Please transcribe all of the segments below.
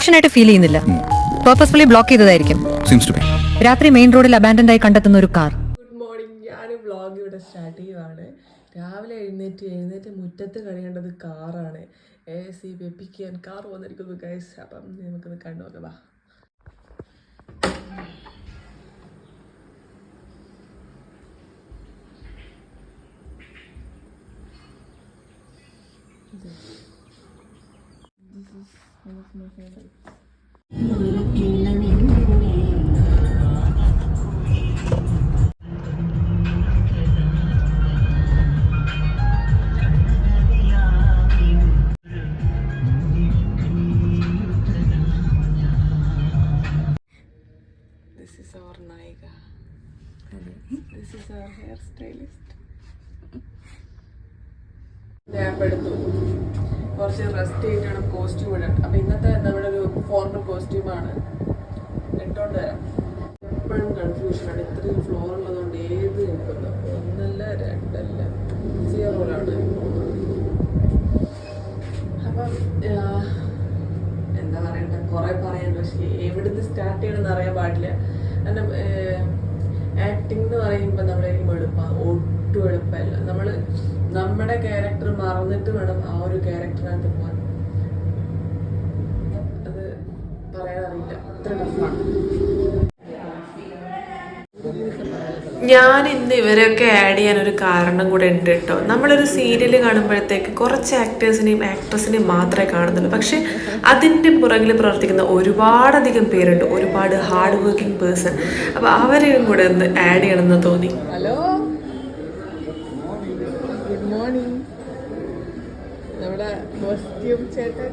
Connection ആയിട്ട് feel ചെയ്യുന്നില്ല. Purposefully block ചെയ്തതായിരിക്കും. രാത്രി മെയിൻ റോഡിൽ അബാൻഡൻഡ് ആയി കണ്ടെത്തുന്ന ഒരു കാർ. Good morning. ഞാൻ വ്ളോഗ് ഇവിടെ സ്റ്റാർട്ട് ചെയ്യുവാണ്. രാവിലെ എഴുന്നേറ്റ് മുറ്റത്ത് കഴിയേണ്ടത് കാറാണ്. AC വെപ്പിക്കാൻ കാർ വന്നിരിക്കുന്നു ഗൈസ്. അപ്പം നമുക്കത് കണ്ടു നോക്കാം. This is one of my favorites. This is our Naiga. This is our hairstylist. ഞാൻ എടുത്തു കുറച്ച് റെസ്റ്റ് ചെയ്തിട്ടാണ് കോസ്റ്റ്യൂം ഇടാൻ. അപ്പം ഇന്നത്തെ നമ്മുടെ ഒരു ഫോർമൽ കോസ്റ്റ്യൂമാണ് ഇട്ടോണ്ട് തരാം. എപ്പോഴും കൺഫ്യൂഷനാണ്. ഇത്രയും ഫ്ലോർ ഉള്ളതുകൊണ്ട് ഏത് എടുക്കുന്നു, ഒന്നല്ല രണ്ടല്ല 0 അപ്പം എന്താ പറയണ്ട, കുറേ പറയാനുണ്ട്. പക്ഷേ എവിടുന്ന് സ്റ്റാർട്ട് ചെയ്യണമെന്ന് അറിയാൻ പാടില്ല. കാരണം ആക്ടിങ് എന്ന് പറയുമ്പോൾ നമ്മളായിരിക്കും എളുപ്പമാണ്, ഒട്ടും എളുപ്പമല്ല. നമ്മൾ നമ്മുടെ ക്യാരക്ടർ മറന്നിട്ട് വേണം ആ ഒരു ക്യാരക്ടറിനകത്ത് പോകാൻ. അത് പറയാനറിയില്ല, അത്ര ടഫാണ്. ഞാൻ ഇന്ന് ഇവരെയൊക്കെ ആഡ് ചെയ്യാൻ ഒരു കാരണം കൂടെ ഉണ്ട് കേട്ടോ. നമ്മളൊരു സീരിയൽ കാണുമ്പോഴത്തേക്ക് കുറച്ച് ആക്ടേഴ്സിനെയും ആക്ട്രസിനെയും മാത്രമേ കാണുന്നുള്ളൂ. പക്ഷെ അതിൻ്റെ പുറകിൽ പ്രവർത്തിക്കുന്ന ഒരുപാടധികം പേരുണ്ട്, ഒരുപാട് ഹാർഡ് വർക്കിംഗ് പേഴ്സൺ. അപ്പോൾ അവരെയും കൂടെ ഒന്ന് ആഡ് ചെയ്യണമെന്ന് തോന്നി. Hello, good morning. നമ്മുടെ കോസ്റ്റ്യൂം ചേട്ടൻ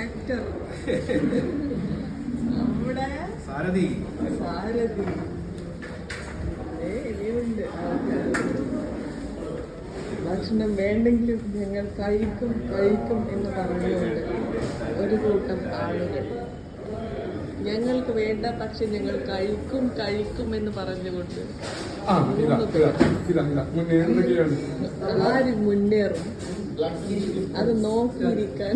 ആക്ടർ, നമ്മുടെ സാരഥി. ഇനിയുണ്ട്. ഭക്ഷണം വേണ്ടെങ്കിലും ഞങ്ങൾ കഴിക്കും എന്ന് പറഞ്ഞുകൊണ്ട് ഒരു കൂട്ടം ആളുകൾ. ഞങ്ങൾക്ക് വേണ്ട, പക്ഷെ ഞങ്ങൾ കഴിക്കും എന്ന് പറഞ്ഞുകൊണ്ട് ആര് മുന്നേറും അത് നോക്കിയിരിക്കാൻ.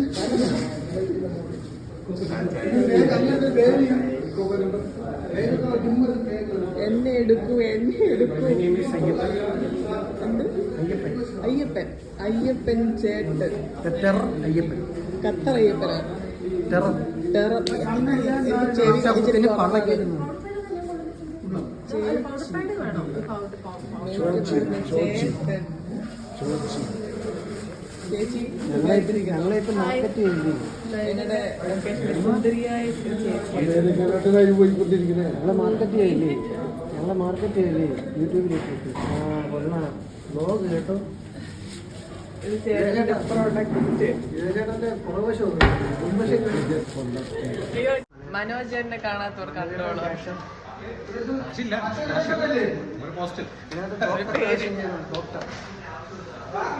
എന്നെ എടുക്കൂ. അയ്യപ്പൻ ചേട്ടൻ, ഖത്തർ അയ്യപ്പനാണ്. ഞങ്ങളെ മാർക്കറ്റ് ചെയ്യില്ലേ യൂട്യൂബിലേക്ക്. കൊള്ളാം ബ്ലോഗ് കേട്ടോ. മനോജനെ കാണാത്തവർ കണ്ടോളൂ.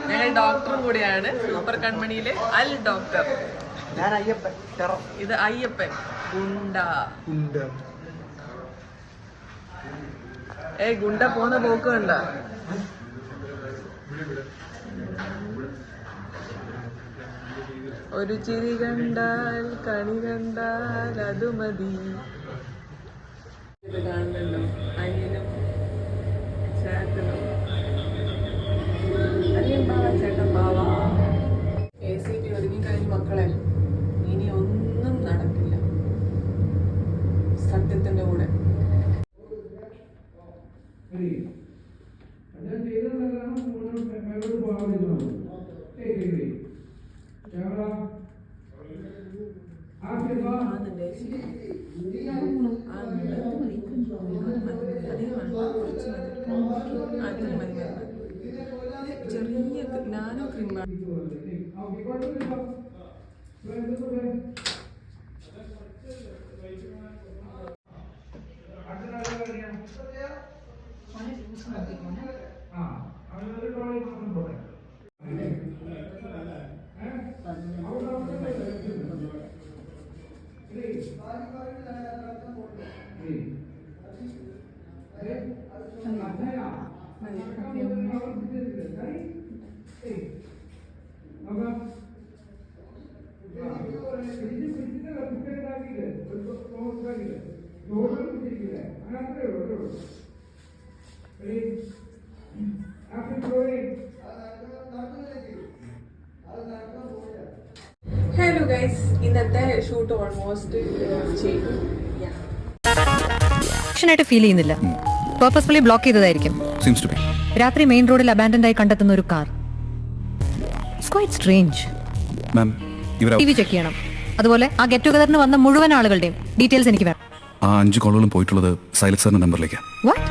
ഞങ്ങൾ ഡോക്ടറും കൂടിയാണ് സൂപ്പർ കൺമണിയിലെ അൽ ഡോക്ടർ. ഇത് അയ്യപ്പൻ ഗുണ്ട. ഗുണ്ട പോന്ന പോക്ക് കണ്ട. ഒരു ചിരി കണ്ടാൽ കണി കണ്ടാൽ അത് മതി. ഇത് കാണണ്ടല്ലോ, അനിയനും ചേട്ടനും. അനിയൻ ബാവ, ചേട്ടൻ ബാവ. ACP ഒരുങ്ങിക്കഴിഞ്ഞ് മക്കളെ, ഇനി ഒന്നും നടക്കില്ല സത്യത്തിന്റെ കൂടെ. ചെറിയ നാനോ ക്രീമാണ്. ഹലോ ഗൈസ്, ഇന്നത്തെ ഷൂട്ട് ഓൾമോസ്റ്റ് ചെയ്തു. ആയിട്ട് ഫീൽ ചെയ്യുന്നില്ല. പേർപ്പസ്ഫുള്ളി ബ്ലോക്ക് ചെയ്തതായിരിക്കും. രാത്രി മെയിൻ റോഡിൽ അബാൻഡൻഡ് ആയി കണ്ടെത്തുന്ന ഒരു car. Quite strange. TV check ചെയ്യണം. അതുപോലെ ആ ഗെറ്റ് ടുഗദറിന് വന്ന മുഴുവൻ ആളുകളുടെയും ഡീറ്റെയിൽസ് എനിക്ക് വേണം. ആ 5 കോളുകളും പോയിട്ടുള്ളത് സൈലക് സാറിന്റെ നമ്പറിലേക്കാണ്. വാട്ട്?